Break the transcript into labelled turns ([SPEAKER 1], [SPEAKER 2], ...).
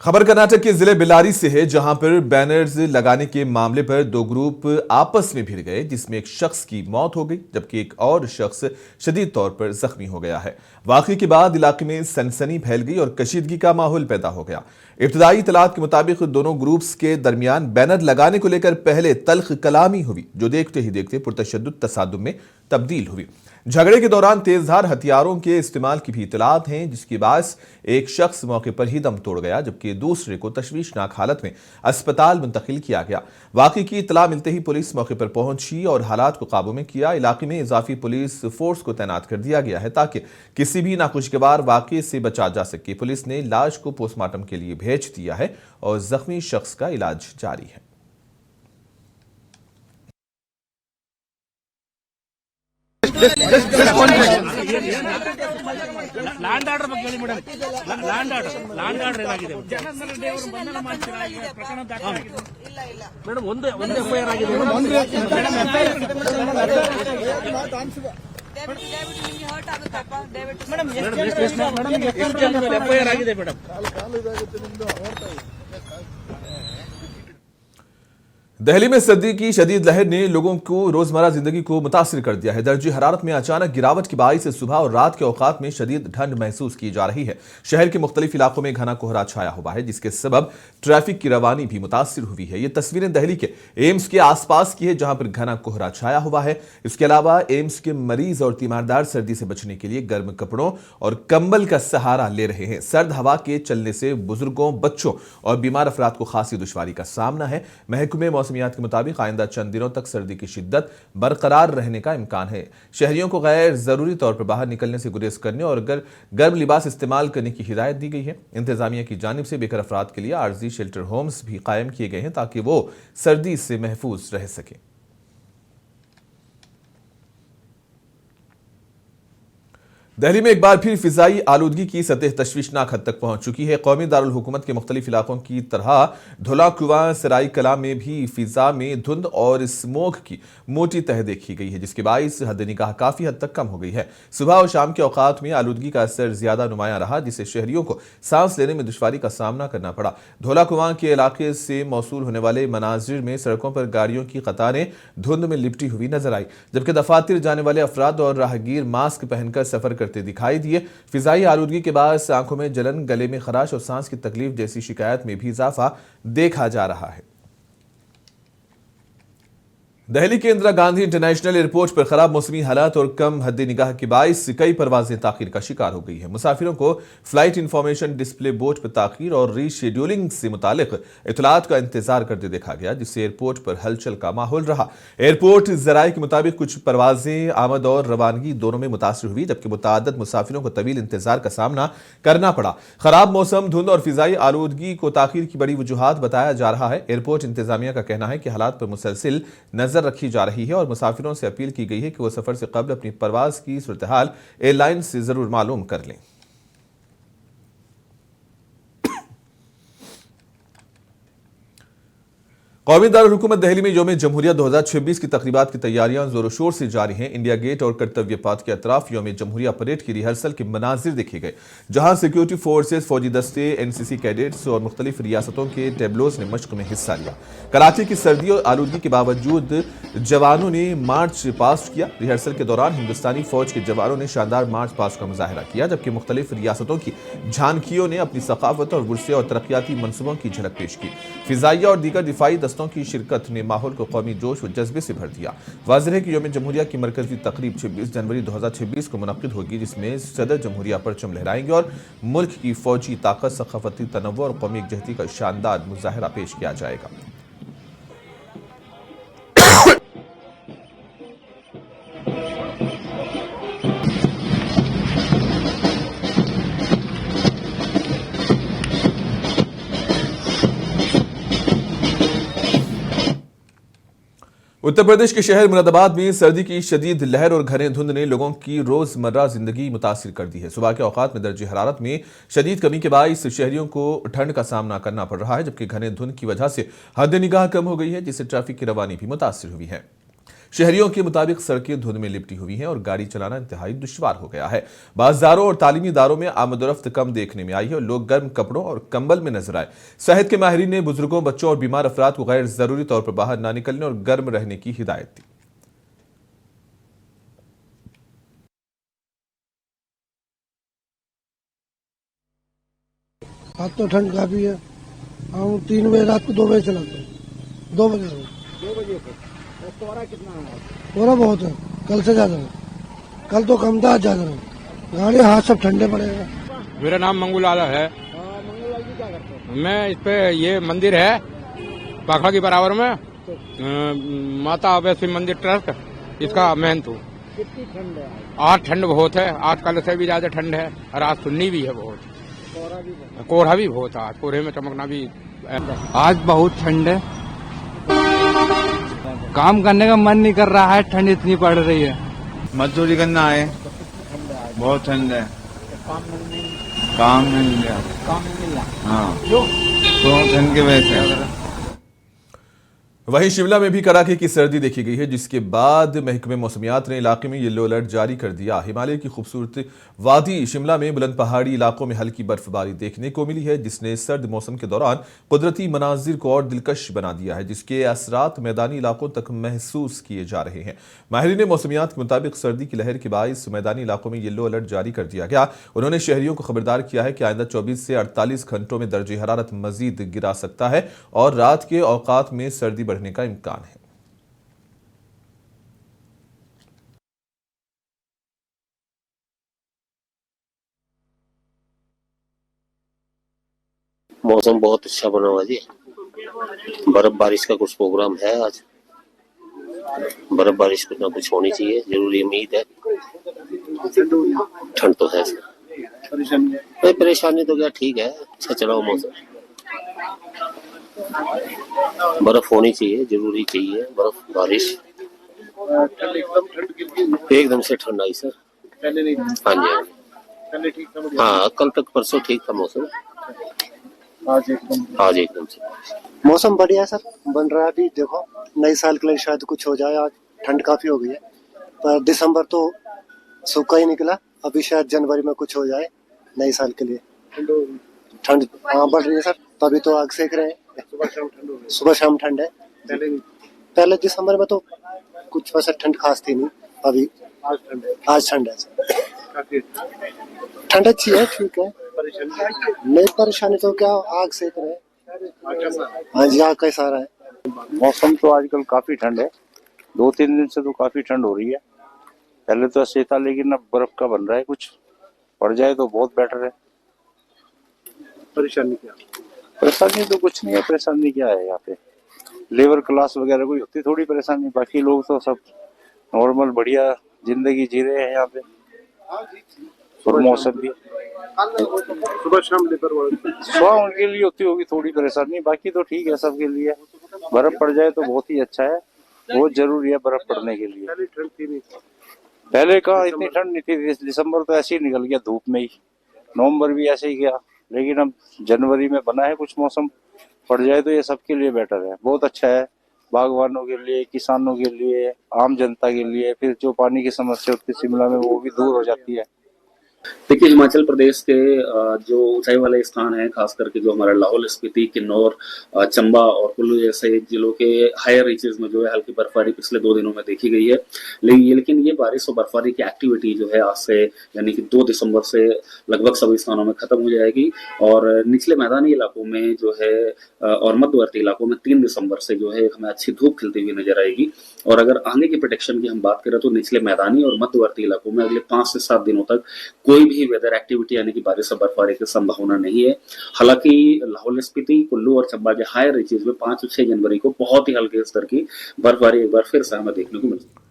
[SPEAKER 1] खबर कर्नाटक के जिले बेल्लारी से है, जहां पर बैनर्स लगाने के मामले पर दो ग्रुप आपस में भिड़ गए, जिसमें एक शख्स की मौत हो गई जबकि एक और शख्स शदीद तौर पर जख्मी हो गया है। वाकये के बाद इलाके में सनसनी फैल गई और कशीदगी का माहौल पैदा हो गया। इब्तदाई इतलात के मुताबिक दोनों ग्रुप्स के दरमियान बैनर लगाने को लेकर पहले तल्ख कलामी हुई, जो देखते ही देखते पुरतशद्दुद तसादुम में तब्दील हुई। झगड़े के दौरान तेजधार हथियारों के इस्तेमाल की भी इतलात हैं, जिसकी बायस एक शख्स मौके पर ही दम तोड़ गया जबकि दूसरे को तशवीशनाक हालत में अस्पताल मुंतकिल किया गया। वाकई की इतला मिलते ही पुलिस मौके पर पहुंची और हालात को काबू में किया। इलाके में इजाफी पुलिस फोर्स को तैनात कर दिया गया है ताकि किसी भी नाखुशगवार वाकये से बचा जा सके। पुलिस ने लाश को पोस्टमार्टम के लिए भेज दिया है और जख्मी शख्स का इलाज जारी है।
[SPEAKER 2] ಲ್ಯಾಂಡ್ ಆರ್ಡರ್ ಬಗ್ಗೆ ಹೇಳಿ ಮೇಡಮ್. ಲ್ಯಾಂಡ್ ಆರ್ಡರ್ ಏನಾಗಿದೆ? ಪ್ರಕರಣ ದಾಖಲಾಗಿದೆ ಮೇಡಮ್. ಒಂದೇ ಎಫ್ಐಆರ್ ಆಗಿದೆ ಮೇಡಮ್. ಎಫ್ಐಆರ್ ಆಗಿದೆ ಮೇಡಮ್.
[SPEAKER 1] दिल्ली में सर्दी की शदीद लहर ने लोगों को रोजमर्रा जिंदगी को मुतासिर कर दिया है। दर्जे हरारत में अचानक गिरावट के बाइस सुबह और रात के औकात में शदीद ठंड महसूस की जा रही है। शहर के मुख्तलिफ इलाकों में घना कोहरा छाया हुआ है, जिसके सबब ट्रैफिक की रवानी भी मुतासिर हुई है। ये तस्वीरें दिल्ली के एम्स के आसपास की है, जहां पर घना कोहरा छाया हुआ है। इसके अलावा एम्स के मरीज और तीमारदार सर्दी से बचने के लिए गर्म कपड़ों और कंबल का सहारा ले रहे हैं। सर्द हवा के चलने से बुजुर्गों, बच्चों और बीमार अफराद को खासी दुश्वारी का सामना है। महकमे मौसमियात के मुताबिक आइंदा चंद दिनों तक सर्दी की शिद्दत बरकरार रहने का इम्कान है। शहरियों को गैर जरूरी तौर पर बाहर निकलने से गुरेज करने और गर्म लिबास इस्तेमाल करने की हिदायत दी गई है। इंतजामिया की जानिब से बेघर अफराद के लिए आर्जी शेल्टर होम्स भी कायम किए गए हैं ताकि वो सर्दी से महफूज रह सके। दिल्ली में एक बार फिर फिजाई आलूदगी की सतह तशवीशनाक हद तक पहुंच चुकी है। कौमी दारुल हुकूमत के मुख्तलिफ इलाकों की तरह धुला कुआं सराय कला में भी फिजा में धुंध और स्मोक की मोटी तह देखी गई है, जिसके बाइस हद निगाह काफी हद तक कम हो गई है। सुबह और शाम के औकात में आलूदगी का असर ज्यादा नुमाया रहा, जिससे शहरियों को सांस लेने में दुश्वारी का सामना करना पड़ा। धुला कुआं के इलाके से मौसूल होने वाले मनाजिर में सड़कों पर गाड़ियों की कतारें धुंध में लिपटी हुई नजर आई, जबकि दफातर जाने वाले अफराद और राहगीर मास्क पहनकर सफर करते दिखाई दिए। फिजाई आलूदगी के बाद आंखों में जलन, गले में खराश और सांस की तकलीफ जैसी शिकायत में भी इजाफा देखा जा रहा है। दिल्ली के इंदिरा गांधी इंटरनेशनल एयरपोर्ट पर खराब मौसमी हालात और कम हद निगाह के बाइस कई परवाजें ताखीर का शिकार हो गई है। मुसाफिरों को फ्लाइट इंफॉर्मेशन डिस्प्ले बोर्ड पर ताखीर और रीशेड्यूलिंग से मुतालिक इतलात का इंतजार करते देखा गया, जिससे एयरपोर्ट पर हलचल का माहौल रहा। एयरपोर्ट जराये के मुताबिक कुछ परवाजें आमद और रवानगी दोनों में मुतासर हुई, जबकि मुतअद्दिद मुसाफिरों को तवील इंतजार का सामना करना पड़ा। खराब मौसम, धुंध और फिजाई आलूदगी को ताखीर की बड़ी वजूहात बताया जा रहा है। एयरपोर्ट इंतजामिया का कहना है कि हालात पर मुसलसिल नजर रखी जा रही है और मुसाफिरों से अपील की गई है कि वो सफर से कबल अपनी परवाज की सूरत-ए-हाल एयरलाइन से जरूर मालूम कर लें। कौमी दारुल हुकूमत दिल्ली में यौम जमहूरिया 2026 की तकरीबात की तैयारियां जोरों शोर से जारी हैं। इंडिया गेट और कर्तव्य पथ के अतराफ यौम जमहूरिया परेड की रिहर्सल के मनाजिर देखे गए, जहां सिक्योरिटी फोर्सेस, फौजी दस्ते, एनसीसी कैडेट्स और मुख्तलिफ रियासतों के टेबलोज ने मश्क में हिस्सा लिया। कराची की सर्दी और आलूदगी के बावजूद जवानों ने मार्च पास्ट किया। रिहर्सल के दौरान हिंदुस्तानी फौज के जवानों ने शानदार मार्च पास्ट का मुजाहरा किया, जबकि मुख्तलिफ रियासतों की झांकियों ने अपनी सकाफत और वुरसे और तरक्याती मनसूबों की झलक पेश की। फिजाइया और दीगर दिफाई की शिरकत ने माहौल को कौमी जोश व जज्बे से भर दिया। वाज़ेह है कि यौम जमहूरिया की मरकजी तकरीब 26 जनवरी 2026 को मुनक्किद होगी, जिसमें सदर जमहूरिया परचम लहराएंगे और मुल्क की फौजी ताकत, सकाफती तनव्वुर और कौमी यकजहती का शानदार मुजाहरा पेश किया जाएगा। उत्तर प्रदेश के शहर मुरादाबाद में सर्दी की शदीद लहर और घने धुंध ने लोगों की रोजमर्रा जिंदगी मुतासिर कर दी है। सुबह के औकात में दर्जे हरारत में शदीद कमी के बाइस शहरियों को ठंड का सामना करना पड़ रहा है, जबकि घने धुंध की वजह से हद निगाह कम हो गई है, जिससे ट्रैफिक की रवानी भी मुतासिर हुई है। शहरियों के मुताबिक सड़कें धुंध में लिपटी हुई हैं और गाड़ी चलाना इंतहाई दुश्वार हो गया है। बाजारों और तालीमी इदारों में आमदोरफ्त कम देखने में आई है और लोग गर्म कपड़ों और कंबल में नजर आए। सेहत के माहिरीन ने बुजुर्गों, बच्चों और बीमार अफराद को गैर जरूरी तौर पर बाहर न निकलने और गर्म रहने की हिदायत दी।
[SPEAKER 3] आज तो ठंड काफी है। हम 3 बजे रात को 2 बजे चलाते हैं। 2 बजे से
[SPEAKER 2] 2 बजे से कोहरा कितना है?
[SPEAKER 3] कोहरा बहुत है, कल से ज्यादा है। कल तो कम था, आज ज्यादा है। गाड़ी हाथ सब ठंडे पड़ेगा।
[SPEAKER 4] मेरा नाम मंगूलाल है।
[SPEAKER 2] मंगलवार जी क्या करते हैं?
[SPEAKER 4] मैं इस पे ये मंदिर है पाखड़ा के बराबर में माता वैष्णो मंदिर ट्रस्ट, इसका महंत हूँ।
[SPEAKER 2] कितनी ठंड है
[SPEAKER 4] आज ठंड बहुत है, आज कल से भी ज्यादा ठंड है और आज सुन्नी भी है बहुत।
[SPEAKER 2] कोहरा भी बहुत।
[SPEAKER 4] कोहरा भी बहुत है, आज कोहरे में चमकना भी।
[SPEAKER 5] आज बहुत ठंड है, काम करने का मन नहीं कर रहा है, ठंड इतनी पड़ रही है।
[SPEAKER 6] मजदूरी करना है, बहुत ठंड है, काम नहीं मिल रहा।
[SPEAKER 2] काम नहीं मिल रहा।
[SPEAKER 6] हाँ,
[SPEAKER 2] क्यों?
[SPEAKER 6] तो ठंड की वजह से।
[SPEAKER 1] वहीं शिमला में भी कड़ाके की सर्दी देखी गई है, जिसके बाद महकमे मौसमियात ने इलाके में येलो अलर्ट जारी कर दिया। हिमालय की खूबसूरत वादी शिमला में बुलंद पहाड़ी इलाकों में हल्की बर्फबारी देखने को मिली है, जिसने सर्द मौसम के दौरान कुदरती मनाजिर को और दिलकश बना दिया है, जिसके असरात मैदानी इलाकों तक महसूस किए जा रहे हैं। माहिरीन मौसमियात के मुताबिक सर्दी की लहर के बायस मैदानी इलाकों में येलो अलर्ट जारी कर दिया गया। उन्होंने शहरियों को खबरदार किया है कि आइंदा 24 से 48 घंटों में दर्जे हरारत मजीद गिरा सकता है और रात के औकात में सर्दी बढ़ने का इम्कान है।
[SPEAKER 7] मौसम बहुत अच्छा बना हुआ जी। बर्फ बारिश का कुछ प्रोग्राम है आज। बर्फ बारिश कुछ ना कुछ होनी चाहिए, जरूरी उम्मीद है। ठंड तो है, परेशानी तो क्या, ठीक है, अच्छा चला हुआ मौसम। बर्फ होनी चाहिए, जरूरी चाहिए बर्फ बारिश। एकदम से ठंड आई सर। हाँ जी, हाँ कल तक परसों ठीक था मौसम, आज एकदम से।
[SPEAKER 8] मौसम बढ़िया है सर, बन रहा है। अभी देखो नए साल के लिए शायद कुछ हो जाए। आज ठंड काफी हो गई है, पर दिसंबर तो सूखा ही निकला। अभी शायद जनवरी में कुछ हो जाए नए साल के लिए। ठंड हाँ बढ़ रही है सर, तभी तो आग सेक रहे हैं। सुबह शाम ठंड है। पहले दिसंबर में तो कुछ वैसा ठंड खास थी नहीं, अभी आज ठंड है सर। ठंड अच्छी है, ठीक है। नहीं परेशानी तो क्या, आग सेक रहे हैं। हाँ जी, आग का इशारा है।
[SPEAKER 9] मौसम तो आजकल काफी ठंड है, 2-3 दिन से तो काफी ठंड हो रही है। पहले तो ऐसे था, लेकिन अब बर्फ का बन रहा है, कुछ पड़ जाए तो बहुत बेटर है।
[SPEAKER 8] परेशानी क्या?
[SPEAKER 9] परेशानी तो कुछ नहीं है। परेशानी क्या है, यहाँ पे लेबर क्लास वगैरह कोई होती थोड़ी परेशानी, बाकी लोग तो सब नॉर्मल बढ़िया जिंदगी जी रहे हैं यहाँ पे। और मौसम भी
[SPEAKER 8] सुबह शाम लेबर
[SPEAKER 9] उनके लिए होती होगी थोड़ी परेशानी, बाकी तो ठीक है सबके लिए। बर्फ पड़ जाए तो बहुत ही अच्छा है, बहुत जरूरी है बर्फ पड़ने के लिए।
[SPEAKER 8] ठंड थी नहीं,
[SPEAKER 9] पहले कहाँ इतनी ठंड नहीं थी। दिसंबर तो ऐसे ही निकल गया धूप में ही, नवंबर भी ऐसे ही गया, लेकिन अब जनवरी में बना है कुछ मौसम, पड़ जाए तो ये सबके लिए बेटर है, बहुत अच्छा है। बागवानों के लिए, किसानों के लिए, आम जनता के लिए। फिर जो पानी की समस्या होती है शिमला में, वो भी दूर हो जाती है।
[SPEAKER 10] देखिए, हिमाचल प्रदेश के जो ऊंचाई वाले स्थान हैं, खास करके जो हमारा लाहौल स्पीति, किन्नौर, चंबा और कुल्लू जैसे जिलों के हायर रीचेस में जो है हल्की बर्फबारी पिछले 2 दिनों में देखी गई है। लेकिन ये बारिश और बर्फबारी की एक्टिविटी जो है आज से यानी कि 2 दिसंबर से लगभग सभी स्थानों में खत्म हो जाएगी और निचले मैदानी इलाकों में जो है और मध्यवर्ती इलाकों में 3 दिसंबर से जो है हमें अच्छी धूप खिलती हुई नजर आएगी। और अगर आगे की प्रोटेक्शन की हम बात करें तो निचले मैदानी और मध्यवर्ती इलाकों में अगले 5 से 7 दिनों तक कोई भी वेदर एक्टिविटी यानी कि बारिश और बर्फबारी की संभावना नहीं है। हालांकि लाहौल स्पीति, कुल्लू और चंबा के हायर रीचेस में 5 और 6 जनवरी को बहुत ही हल्के स्तर की बर्फबारी एक बार फिर से हमें देखने को मिली।